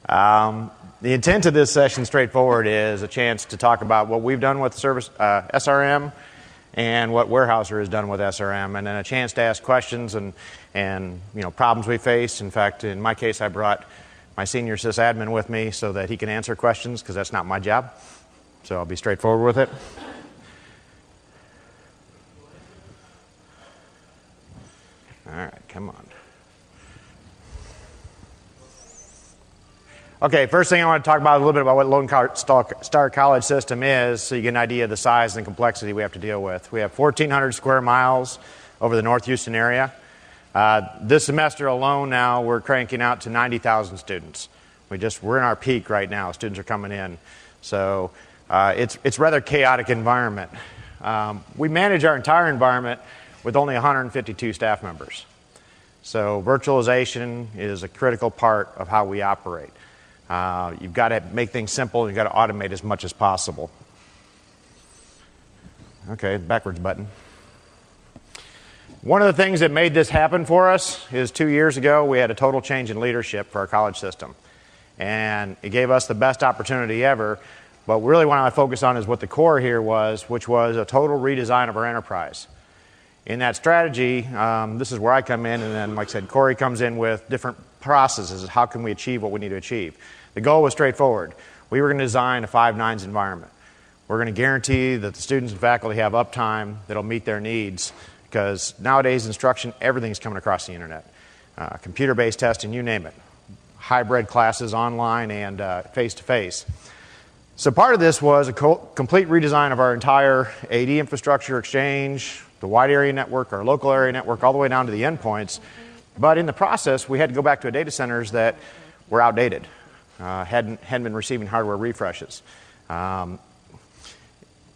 The intent of this session, straightforward, is a chance to talk about what we've done with SRM and what Weyerhaeuser has done with SRM, and then a chance to ask questions and problems we face. In fact, in my case, I brought my senior sysadmin with me so that he can answer questions, because that's not my job. So I'll be straightforward with it. All right, come on. Okay, first thing I want to talk about a little bit about what Lone Star College System is, so you get an idea of the size and complexity we have to deal with. We have 1,400 square miles over the North Houston area. This semester alone now, we're cranking out to 90,000 students. We're in our peak right now. Students are coming in. So it's rather chaotic environment. We manage our entire environment with only 152 staff members. So virtualization is a critical part of how we operate. You've got to make things simple, and you've got to automate as much as possible. Okay, backwards button. One of the things that made this happen for us is 2 years ago we had a total change in leadership for our college system. And it gave us the best opportunity ever. But really what I want to focus on is what the core here was, which was a total redesign of our enterprise. In that strategy, this is where I come in, and then, like I said, Corey comes in with different processes. How can we achieve what we need to achieve? The goal was straightforward. We were going to design a 5 nines environment. We're going to guarantee that the students and faculty have uptime that'll meet their needs, because nowadays instruction, everything's coming across the internet. Computer-based testing, you name it. Hybrid classes, online and face-to-face. So part of this was a complete redesign of our entire AD infrastructure, exchange, the wide area network, our local area network, all the way down to the endpoints. But in the process, we had to go back to data centers that were outdated, hadn't been receiving hardware refreshes.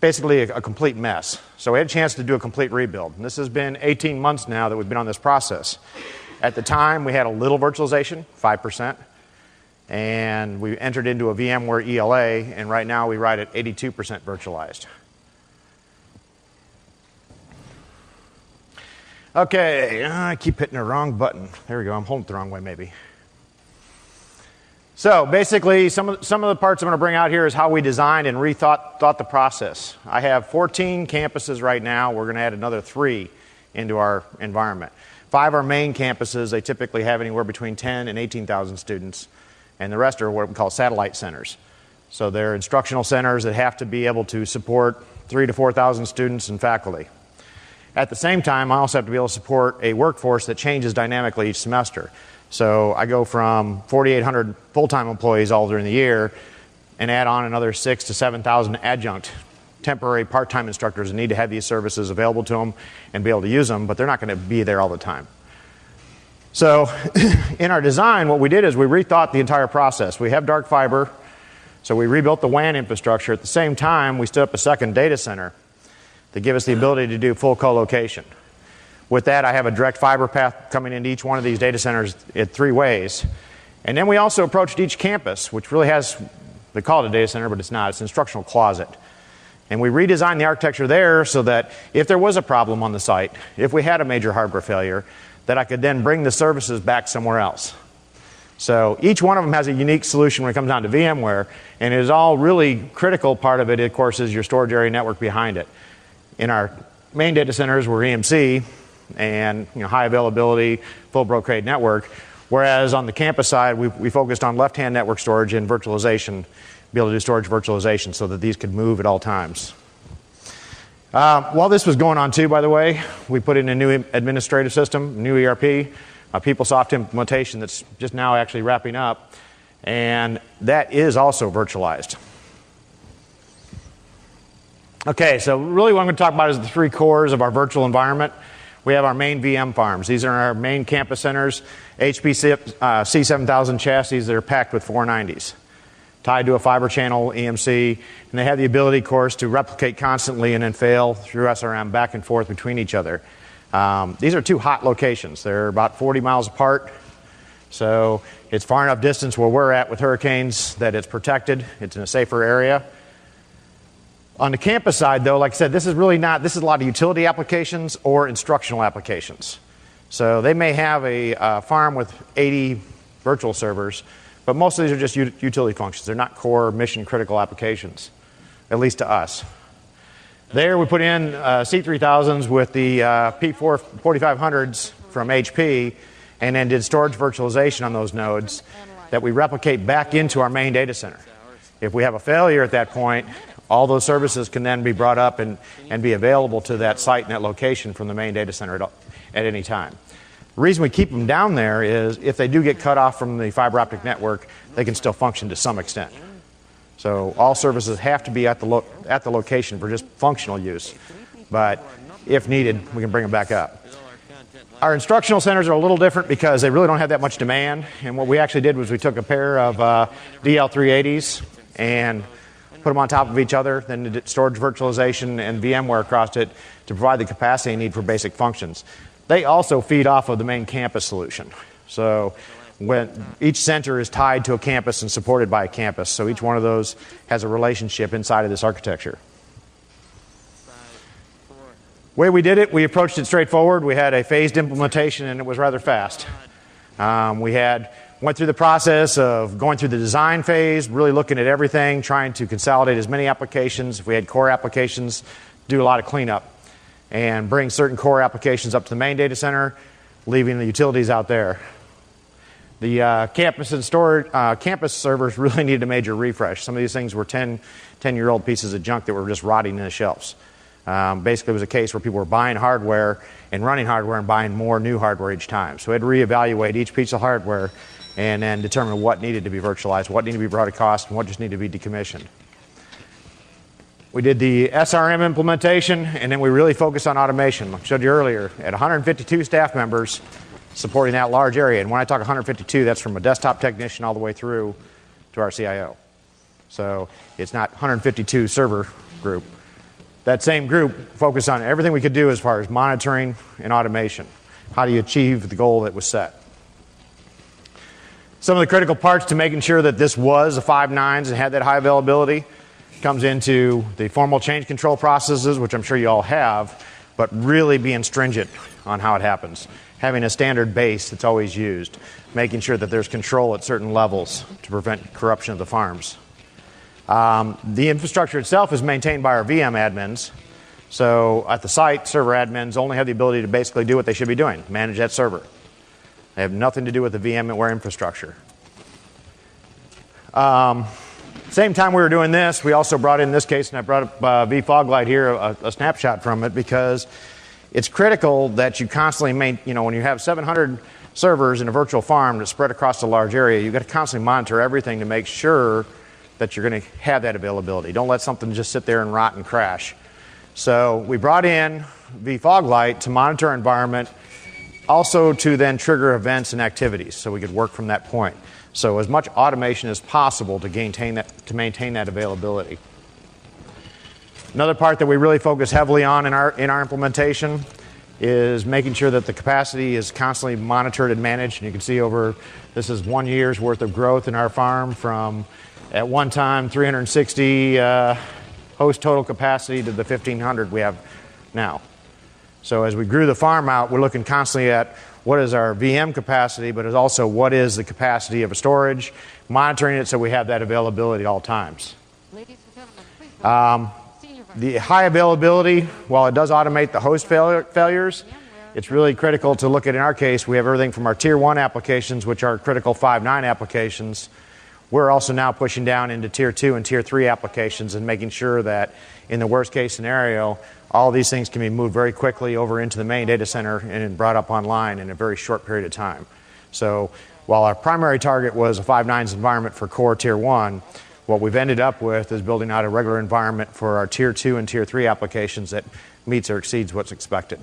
Basically a complete mess. So we had a chance to do a complete rebuild. And this has been 18 months now that we've been on this process. At the time, we had a little virtualization, 5%. And we entered into a VMware ELA, and right now we ride at 82% virtualized. Okay, I keep hitting the wrong button. There we go, I'm holding it the wrong way maybe. So basically, some of the parts I'm going to bring out here is how we designed and rethought the process. I have 14 campuses right now. We're going to add another 3 into our environment. 5 are main campuses. They typically have anywhere between 10 and 18,000 students. And the rest are what we call satellite centers. So they're instructional centers that have to be able to support 3,000 to 4,000 students and faculty. At the same time, I also have to be able to support a workforce that changes dynamically each semester. So I go from 4,800 full-time employees all during the year and add on another 6,000 to 7,000 adjunct temporary part-time instructors that need to have these services available to them and be able to use them, but they're not going to be there all the time. So in our design, what we did is we rethought the entire process. We have dark fiber, so we rebuilt the WAN infrastructure. At the same time, we stood up a second data center to give us the ability to do full co-location. With that, I have a direct fiber path coming into each one of these data centers in 3 ways. And then we also approached each campus, which really has, they call it a data center, but it's not. It's an instructional closet. And we redesigned the architecture there so that if there was a problem on the site, if we had a major hardware failure, that I could then bring the services back somewhere else. So each one of them has a unique solution when it comes down to VMware, and it is all really critical. Part of it, of course, is your storage area network behind it. In our main data centers, we're EMC and high availability, full brocade network, whereas on the campus side, we focused on left-hand network storage and virtualization, be able to do storage virtualization so that these could move at all times. While this was going on too, by the way, we put in a new administrative system, new ERP, a PeopleSoft implementation that's just now actually wrapping up, and that is also virtualized. Okay, so really what I'm going to talk about is the 3 cores of our virtual environment. We have our main VM farms. These are our main campus centers, C7000 chassis that are packed with 490s, tied to a fiber channel EMC, and they have the ability, of course, to replicate constantly and then fail through SRM back and forth between each other. These are 2 hot locations. They're about 40 miles apart, so it's far enough distance where we're at with hurricanes that it's protected. It's in a safer area. On the campus side, though, like I said, this is a lot of utility applications or instructional applications. So they may have a farm with 80 virtual servers, But most of these are just utility functions. They're not core mission critical applications, at least to us. There we put in C3000s with the P4500s from HP, and then did storage virtualization on those nodes that we replicate back into our main data center. If we have a failure at that point, all those services can then be brought up and be available to that site and that location from the main data center at any time. The reason we keep them down there is if they do get cut off from the fiber optic network, they can still function to some extent. So all services have to be at the location for just functional use, but if needed, we can bring them back up. Our instructional centers are a little different because they really don't have that much demand, and what we actually did was we took a pair of DL380s and put them on top of each other, then did storage virtualization and VMware across it to provide the capacity need for basic functions. They also feed off of the main campus solution. So when each center is tied to a campus and supported by a campus, so each one of those has a relationship inside of this architecture. The way we did it, we approached it straightforward. We had a phased implementation, and it was rather fast. We went through the process of going through the design phase, really looking at everything, trying to consolidate as many applications. If we had core applications, do a lot of cleanup, and bring certain core applications up to the main data center, leaving the utilities out there. The campus and campus servers really needed a major refresh. Some of these things were 10-year-old pieces of junk that were just rotting in the shelves. Basically, it was a case where people were buying hardware and running hardware and buying more new hardware each time. So we had to reevaluate each piece of hardware and then determine what needed to be virtualized, what needed to be brought to cost, and what just needed to be decommissioned. We did the SRM implementation, and then we really focused on automation. Like I showed you earlier, at 152 staff members supporting that large area. And when I talk 152, that's from a desktop technician all the way through to our CIO. So it's not 152 server group. That same group focused on everything we could do as far as monitoring and automation. How do you achieve the goal that was set? Some of the critical parts to making sure that this was a 5 nines and had that high availability comes into the formal change control processes, which I'm sure you all have, but really being stringent on how it happens. Having a standard base that's always used. Making sure that there's control at certain levels to prevent corruption of the farms. The infrastructure itself is maintained by our VM admins. So at the site, server admins only have the ability to basically do what they should be doing, manage that server. They have nothing to do with the VMware infrastructure. Same time we were doing this, we also brought in this case, and I brought up vFoglight here, a snapshot from it, because it's critical that you constantly when you have 700 servers in a virtual farm that's spread across a large area, you've got to constantly monitor everything to make sure that you're going to have that availability. Don't let something just sit there and rot and crash. So we brought in vFoglight to monitor our environment, also to then trigger events and activities, so we could work from that point. So as much automation as possible to maintain that availability. Another part that we really focus heavily on in our implementation is making sure that the capacity is constantly monitored and managed. And you can see this is 1 year's worth of growth in our farm from, at one time, 360 host total capacity to the 1,500 we have now. So as we grew the farm out, we're looking constantly at what is our VM capacity, but it's also what is the capacity of a storage, monitoring it so we have that availability at all times. The high availability, while it does automate the host failures, it's really critical to look at, in our case, we have everything from our Tier 1 applications, which are critical 5.9 applications. We're also now pushing down into Tier 2 and Tier 3 applications and making sure that in the worst case scenario, all these things can be moved very quickly over into the main data center and brought up online in a very short period of time. So while our primary target was a 5 nines environment for core Tier 1, what we've ended up with is building out a regular environment for our Tier 2 and Tier 3 applications that meets or exceeds what's expected.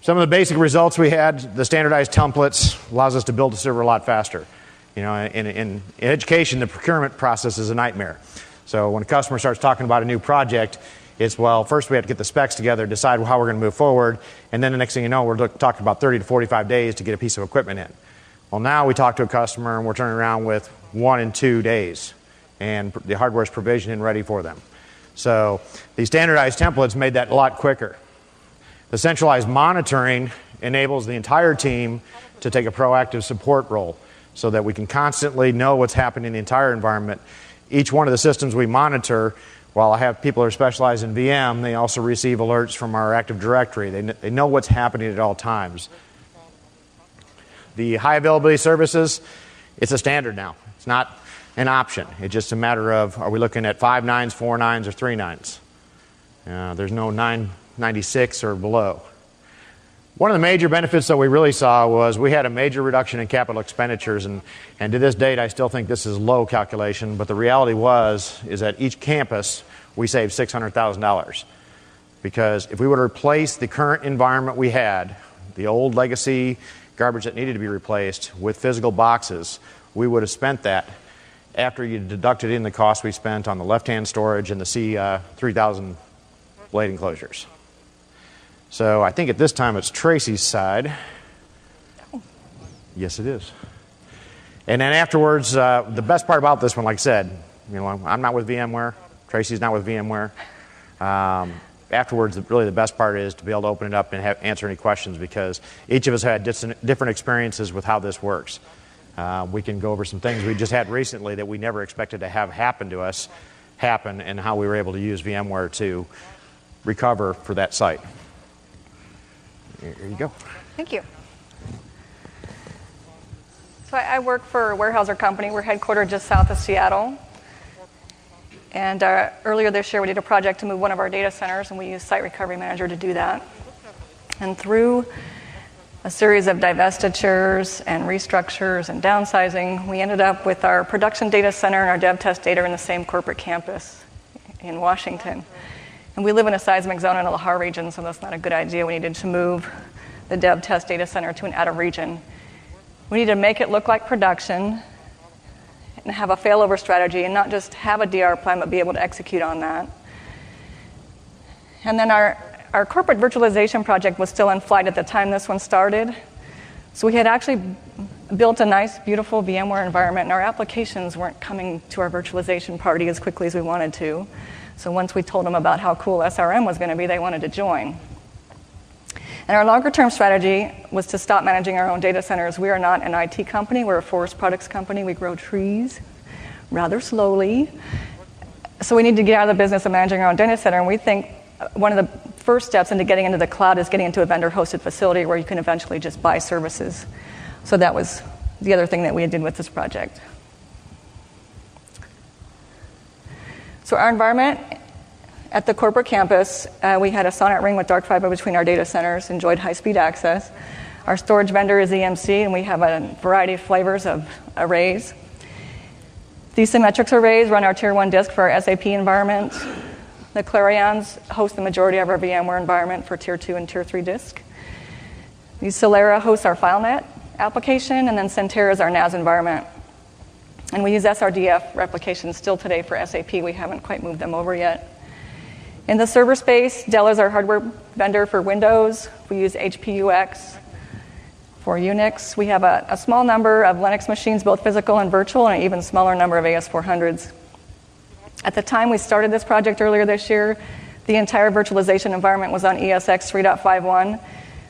Some of the basic results we had, the standardized templates allows us to build a server a lot faster. In education, the procurement process is a nightmare. So when a customer starts talking about a new project, it's, well, first we have to get the specs together, decide how we're going to move forward, and then the next thing you know, we're talking about 30 to 45 days to get a piece of equipment in. Well, now we talk to a customer and we're turning around with 1 and 2 days, and the hardware is provisioned and ready for them. So these standardized templates made that a lot quicker. The centralized monitoring enables the entire team to take a proactive support role so that we can constantly know what's happening in the entire environment. Each one of the systems we monitor, while I have people who are specialized in VM, they also receive alerts from our Active Directory. They know what's happening at all times. The high availability services, it's a standard now. It's not an option. It's just a matter of, are we looking at 5 nines, 4 nines, or 3 nines? There's no 996 or below. One of the major benefits that we really saw was we had a major reduction in capital expenditures, and to this date I still think this is low calculation, but the reality is that each campus we saved $600,000. Because if we would replace the current environment we had, the old legacy garbage that needed to be replaced with physical boxes, we would have spent that after you deducted in the cost we spent on the left-hand storage and the C3000 blade enclosures. So I think at this time it's Tracy's side. Yes, it is. And then afterwards, the best part about this one, like I said, I'm not with VMware. Tracy's not with VMware. Afterwards, really the best part is to be able to open it up and answer any questions, because each of us had different experiences with how this works. We can go over some things we just had recently that we never expected to have happen to us and how we were able to use VMware to recover for that site. Here you go. Thank you. So I work for a Weyerhaeuser company. We're headquartered just south of Seattle. And earlier this year, we did a project to move one of our data centers, and we used Site Recovery Manager to do that. And through a series of divestitures and restructures and downsizing, we ended up with our production data center and our dev test data in the same corporate campus in Washington. And we live in a seismic zone in the Lahar region, so that's not a good idea. We needed to move the dev test data center to an out-of-region. We needed to make it look like production and have a failover strategy, and not just have a DR plan, but be able to execute on that. And then our corporate virtualization project was still in flight at the time this one started. So we had actually built a nice, beautiful VMware environment, and our applications weren't coming to our virtualization party as quickly as we wanted to. So once we told them about how cool SRM was going to be, they wanted to join. And our longer-term strategy was to stop managing our own data centers. We are not an IT company. We're a forest products company. We grow trees rather slowly. So we need to get out of the business of managing our own data center, and we think one of the first steps into getting into the cloud is getting into a vendor-hosted facility where you can eventually just buy services. So that was the other thing that we did with this project. So our environment at the corporate campus, we had a Sonnet ring with dark fiber between our data centers, enjoyed high-speed access. Our storage vendor is EMC, and we have a variety of flavors of arrays. These Symmetrix arrays run our Tier 1 disk for our SAP environment. The Clarions host the majority of our VMware environment for Tier 2 and Tier 3 disk. These Solera hosts our FileNet application, and then Centera is our NAS environment. And we use SRDF replications still today for SAP. We haven't quite moved them over yet. In the server space, Dell is our hardware vendor for Windows. We use HPUX for Unix. We have a small number of Linux machines, both physical and virtual, and an even smaller number of AS400s. At the time we started this project earlier this year, the entire virtualization environment was on ESX 3.51.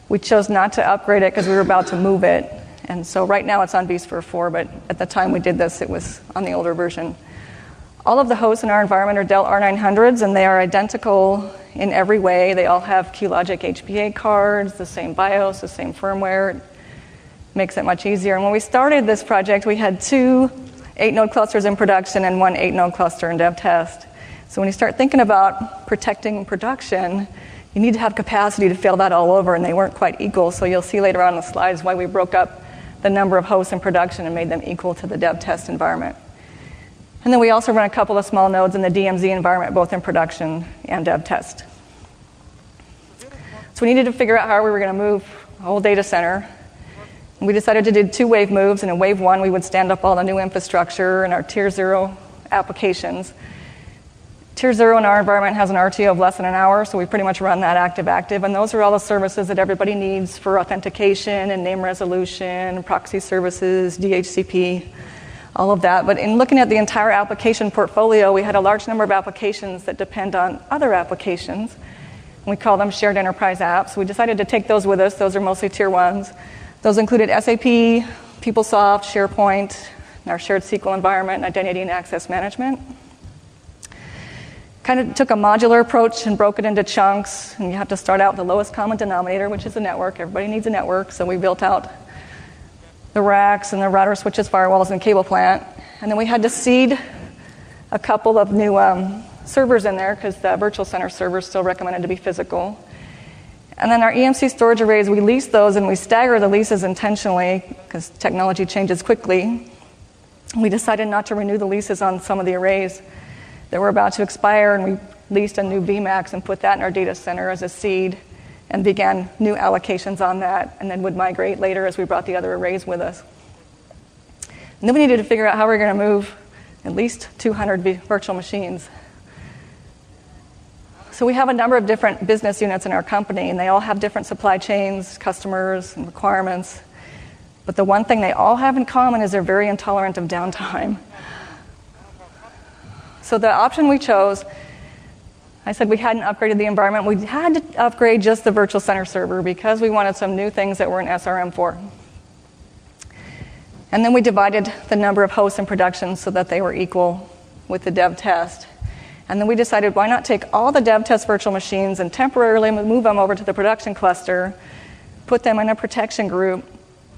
We chose not to upgrade it because we were about to move it. And so right now it's on vSphere 4, but at the time we did this, it was on the older version. All of the hosts in our environment are Dell R900s, and they are identical in every way. They all have QLogic HPA cards, the same BIOS, the same firmware. It makes it much easier. And when we started this project, we had 2 8-node clusters in production and 1 8-node cluster in dev test. So when you start thinking about protecting production, you need to have capacity to fail that all over, and they weren't quite equal. So you'll see later on in the slides why we broke up the number of hosts in production and made them equal to the dev test environment. And then we also run a couple of small nodes in the DMZ environment, both in production and dev test. So we needed to figure out how we were going to move a whole data center. And we decided to do 2 wave moves. And in wave 1, we would stand up all the new infrastructure and our Tier 0 applications. Tier 0 in our environment has an RTO of less than an hour, so we pretty much run that active. And those are all the services that everybody needs for authentication and name resolution, proxy services, DHCP, all of that. But in looking at the entire application portfolio, we had a large number of applications that depend on other applications. We call them shared enterprise apps. We decided to take those with us. Those are mostly Tier 1s. Those included SAP, PeopleSoft, SharePoint, and our shared SQL environment, and identity and access management. Kind of took a modular approach and broke it into chunks, and you have to start out with the lowest common denominator, which is a network. Everybody needs a network, so we built out the racks and the router switches, firewalls, and cable plant. And then we had to seed a couple of new servers in there because the virtual center servers still recommended to be physical. And then our EMC storage arrays, we leased those, and we stagger the leases intentionally because technology changes quickly. We decided not to renew the leases on some of the arrays that were about to expire, and we leased a new VMAX and put that in our data center as a seed and began new allocations on that, and then would migrate later as we brought the other arrays with us. And then we needed to figure out how we were going to move at least 200 virtual machines. So we have a number of different business units in our company, and they all have different supply chains, customers, and requirements. But the one thing they all have in common is they're very intolerant of downtime. So the option we chose, I said we hadn't upgraded the environment. We had to upgrade just the virtual center server because we wanted some new things that were in SRM 4. And then we divided the number of hosts in production so that they were equal with the dev test. And then we decided, why not take all the dev test virtual machines and temporarily move them over to the production cluster, put them in a protection group,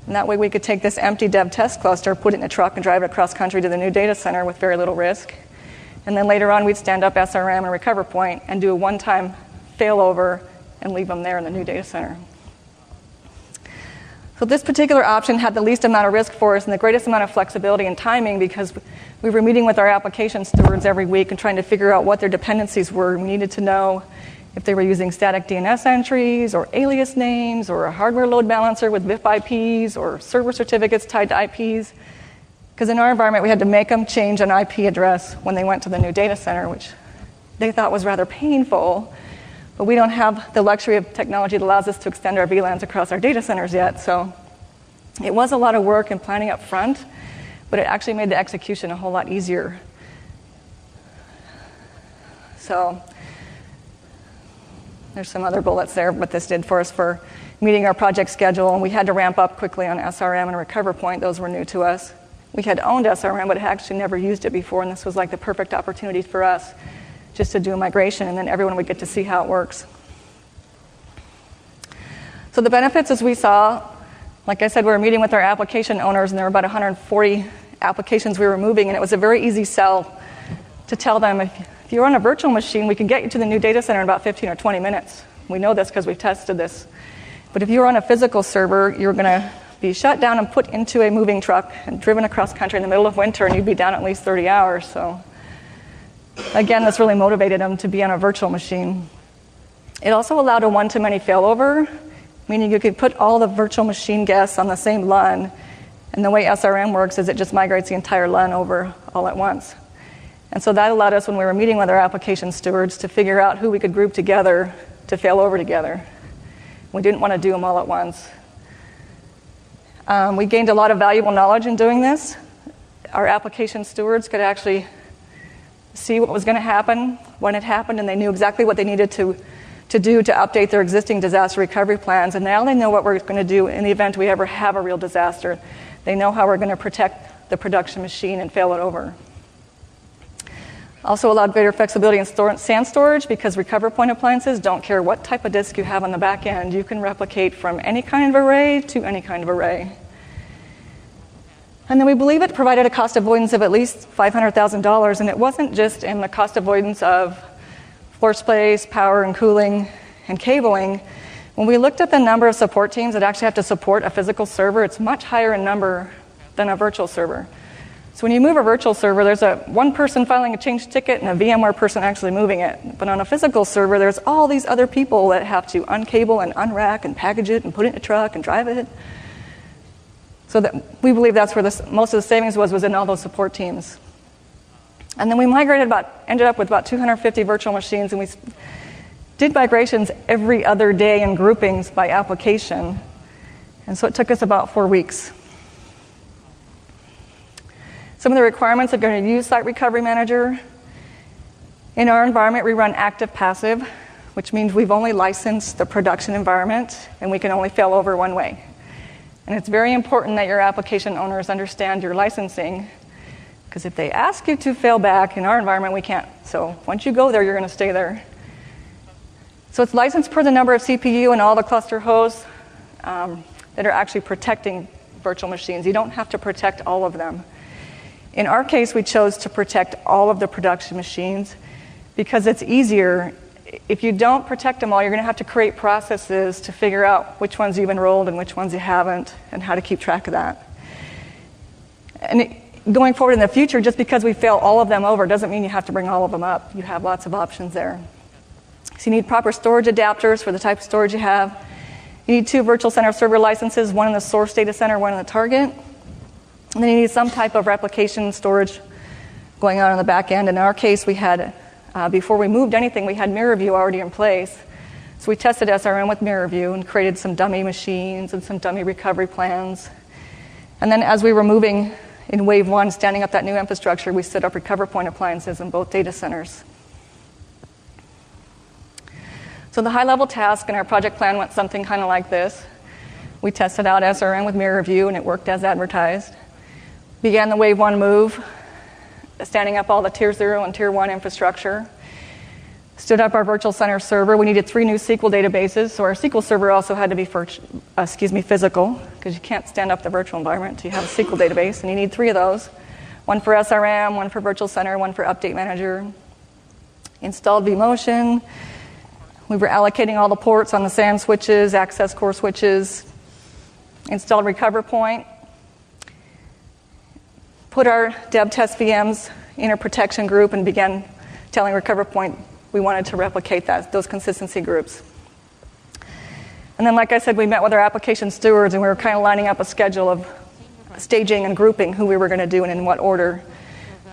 and that way we could take this empty dev test cluster, put it in a truck, and drive it across country to the new data center with very little risk. And then later on, we'd stand up SRM and recover point and do a one-time failover and leave them there in the new data center. So this particular option had the least amount of risk for us and the greatest amount of flexibility and timing because we were meeting with our application stewards every week and trying to figure out what their dependencies were. We needed to know if they were using static DNS entries or alias names or a hardware load balancer with VIP IPs or server certificates tied to IPs. Because in our environment, we had to make them change an IP address when they went to the new data center, which they thought was rather painful. But we don't have the luxury of technology that allows us to extend our VLANs across our data centers yet. So it was a lot of work and planning up front, but it actually made the execution a whole lot easier. So there's some other bullets there, what this did for us for meeting our project schedule. And we had to ramp up quickly on SRM and Recover Point. Those were new to us. We had owned SRM, but had actually never used it before, and this was like the perfect opportunity for us just to do a migration, and then everyone would get to see how it works. So the benefits, as we saw, like I said, we were meeting with our application owners, and there were about 140 applications we were moving, and it was a very easy sell to tell them, if you're on a virtual machine, we can get you to the new data center in about 15 or 20 minutes. We know this because we've tested this. But if you're on a physical server, you're going to be shut down and put into a moving truck and driven across country in the middle of winter, and you'd be down at least 30 hours. So again, this really motivated them to be on a virtual machine. It also allowed a one-to-many failover, meaning you could put all the virtual machine guests on the same LUN, and the way SRM works is it just migrates the entire LUN over all at once. And so that allowed us, when we were meeting with our application stewards, to figure out who we could group together to fail over together. We didn't want to do them all at once. We gained a lot of valuable knowledge in doing this. Our application stewards could actually see what was going to happen when it happened, and they knew exactly what they needed to do to update their existing disaster recovery plans. And now they know what we're going to do in the event we ever have a real disaster. They know how we're going to protect the production machine and fail it over. Also allowed greater flexibility in SAN storage because Recover Point appliances don't care what type of disk you have on the back end. You can replicate from any kind of array to any kind of array. And then we believe it provided a cost avoidance of at least $500,000, and it wasn't just in the cost avoidance of floor space, power and cooling, and cabling. When we looked at the number of support teams that actually have to support a physical server, it's much higher in number than a virtual server. So when you move a virtual server, there's one person filing a change ticket and a VMware person actually moving it. But on a physical server, there's all these other people that have to uncable and unrack and package it and put it in a truck and drive it. So that we believe that's where most of the savings was in all those support teams. And then we ended up with about 250 virtual machines, and we did migrations every other day in groupings by application. And so it took us about 4 weeks. Some of the requirements are going to use Site Recovery Manager. In our environment, we run active passive, which means we've only licensed the production environment, and we can only fail over one way. And it's very important that your application owners understand your licensing, because if they ask you to fail back, in our environment, we can't. So once you go there, you're going to stay there. So it's licensed per the number of CPU and all the cluster hosts that are actually protecting virtual machines. You don't have to protect all of them. In our case, we chose to protect all of the production machines because it's easier. If you don't protect them all, you're going to have to create processes to figure out which ones you've enrolled and which ones you haven't, and how to keep track of that. And going forward in the future, just because we fail all of them over doesn't mean you have to bring all of them up. You have lots of options there. So you need proper storage adapters for the type of storage you have. You need 2 virtual center server licenses, one in the source data center, one in the target. And then you need some type of replication storage going on the back end. In our case, we had, before we moved anything, we had mirror view already in place. So we tested SRM with mirror view and created some dummy machines and some dummy recovery plans. And then as we were moving in wave 1, standing up that new infrastructure, we set up recover point appliances in both data centers. So the high-level task in our project plan went something kind of like this. We tested out SRM with mirror view, and it worked as advertised. Began the wave 1 move, standing up all the tier 0 and tier 1 infrastructure. Stood up our virtual center server. We needed 3 new SQL databases, so our SQL server also had to be physical, because you can't stand up the virtual environment until you have a SQL database, and you need 3 of those. 1 for SRM, 1 for virtual center, 1 for update manager. Installed vMotion. We were allocating all the ports on the SAN switches, access core switches. Installed recover point. Put our dev test VMs in a protection group and began telling recover point we wanted to replicate those consistency groups. And then, like I said, we met with our application stewards, and we were kind of lining up a schedule of staging and grouping who we were going to do and in what order.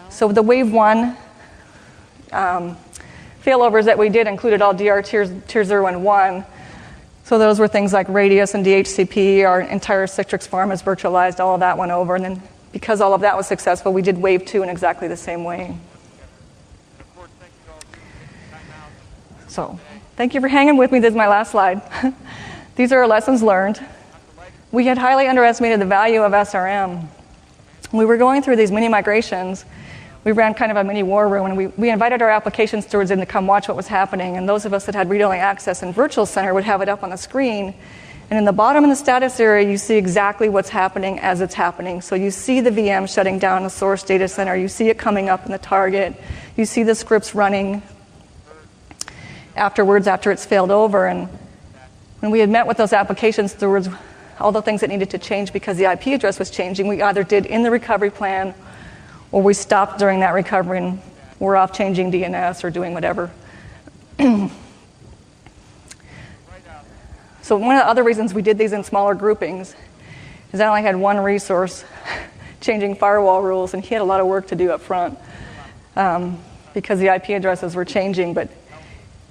So the wave 1 failovers that we did included all DR tier 0 and 1. So those were things like Radius and DHCP. Our entire Citrix farm is virtualized. All of that went over. And then because all of that was successful, we did wave 2 in exactly the same way. So thank you for hanging with me. This is my last slide. These are our lessons learned. We had highly underestimated the value of SRM. We were going through these mini migrations. We ran kind of a mini war room, and we invited our application stewards in to come watch what was happening. And those of us that had read-only access in Virtual Center would have it up on the screen. And in the bottom in the status area, you see exactly what's happening as it's happening. So you see the VM shutting down the source data center. You see it coming up in the target. You see the scripts running afterwards after it's failed over. And when we had met with those application stewards, all the things that needed to change because the IP address was changing, we either did in the recovery plan or we stopped during that recovery and we're off changing DNS or doing whatever. So one of the other reasons we did these in smaller groupings is I only had one resource changing firewall rules, and he had a lot of work to do up front because the IP addresses were changing. But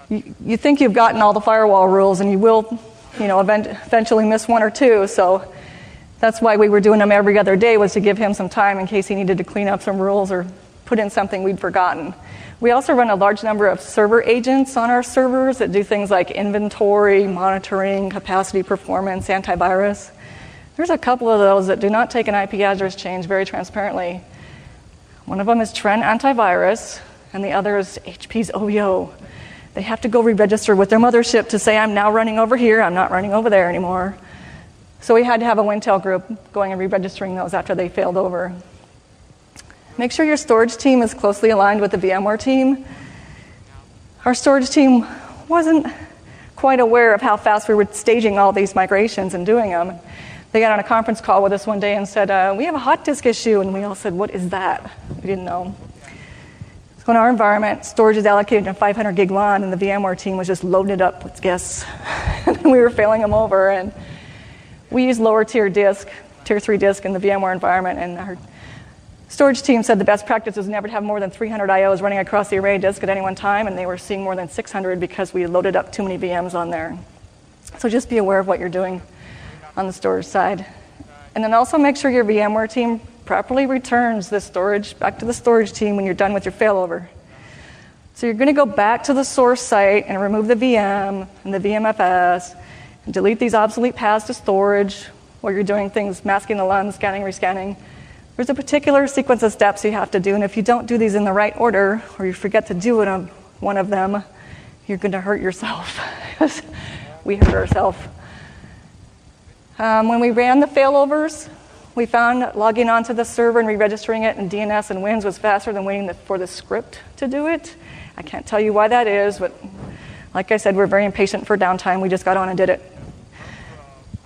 you think you've gotten all the firewall rules, and you will, eventually miss 1 or 2. So that's why we were doing them every other day, was to give him some time in case he needed to clean up some rules or put in something we'd forgotten. We also run a large number of server agents on our servers that do things like inventory, monitoring, capacity performance, antivirus. There's a couple of those that do not take an IP address change very transparently. One of them is Trend Antivirus, and the other is HP's OVO. They have to go re-register with their mothership to say, I'm now running over here, I'm not running over there anymore. So we had to have a Wintel group going and re-registering those after they failed over. Make sure your storage team is closely aligned with the VMware team. Our storage team wasn't quite aware of how fast we were staging all these migrations and doing them. They got on a conference call with us one day and said, we have a hot disk issue. And we all said, what is that? We didn't know. So in our environment, storage is allocated in a 500 gig LAN, and the VMware team was just loaded up with guests. And we were failing them over. And we used lower tier disk, tier 3 disk in the VMware environment, and our storage team said the best practice was never to have more than 300 IOs running across the array disk at any one time, and they were seeing more than 600 because we loaded up too many VMs on there. So just be aware of what you're doing on the storage side. And then also make sure your VMware team properly returns the storage back to the storage team when you're done with your failover. So you're going to go back to the source site and remove the VM and the VMFS and delete these obsolete paths to storage. where you're doing things, masking the lens, scanning, rescanning, there's a particular sequence of steps you have to do, and if you don't do these in the right order, or you forget to do one of them, you're going to hurt yourself. We hurt ourselves. When we ran the failovers, we found logging onto the server and re-registering it in DNS and WINS was faster than waiting for the script to do it. I can't tell you why that is, but like I said, we're very impatient for downtime. We just got on and did it.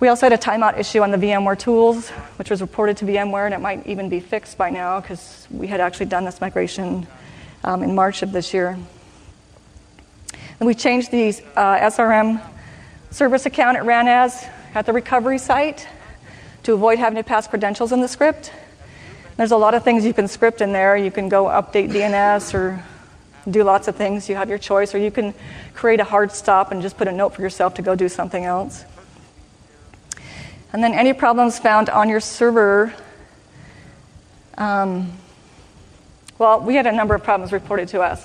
We also had a timeout issue on the VMware tools, which was reported to VMware, and it might even be fixed by now because we had actually done this migration in March of this year. And we changed the SRM service account it ran as at the recovery site to avoid having to pass credentials in the script. There's a lot of things you can script in there. You can go update DNS or do lots of things. You have your choice, or you can create a hard stop and just put a note for yourself to go do something else. And then any problems found on your server, well, we had a number of problems reported to us.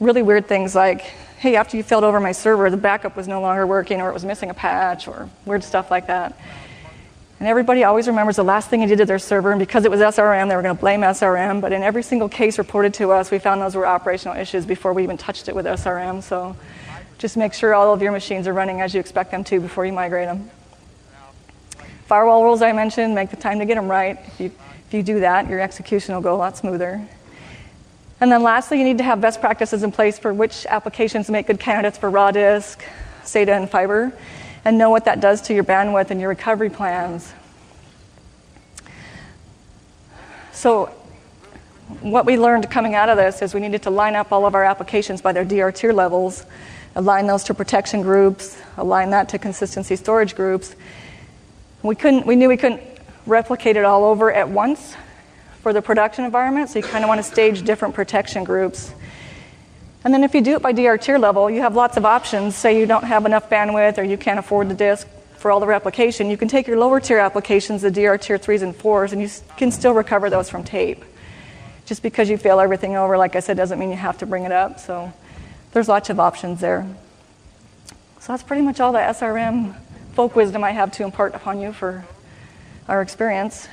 Really weird things like, hey, after you failed over my server, the backup was no longer working, or it was missing a patch, or weird stuff like that. And everybody always remembers the last thing you did to their server, and because it was SRM, they were going to blame SRM, but in every single case reported to us, we found those were operational issues before we even touched it with SRM, so just make sure all of your machines are running as you expect them to before you migrate them. Firewall rules I mentioned, make the time to get them right. If you do that, your execution will go a lot smoother. And then lastly, you need to have best practices in place for which applications make good candidates for raw disk, SATA, and fiber, and know what that does to your bandwidth and your recovery plans. So what we learned coming out of this is we needed to line up all of our applications by their DR tier levels, align those to protection groups, align that to consistency storage groups. We knew we couldn't replicate it all over at once for the production environment, so you kind of want to stage different protection groups. And then if you do it by DR tier level, you have lots of options. Say you don't have enough bandwidth or you can't afford the disk for all the replication, you can take your lower tier applications, the DR tier 3s and 4s, and you can still recover those from tape. Just because you fail everything over, like I said, doesn't mean you have to bring it up. So there's lots of options there. So that's pretty much all the SRM folk wisdom I have to impart upon you for our experience.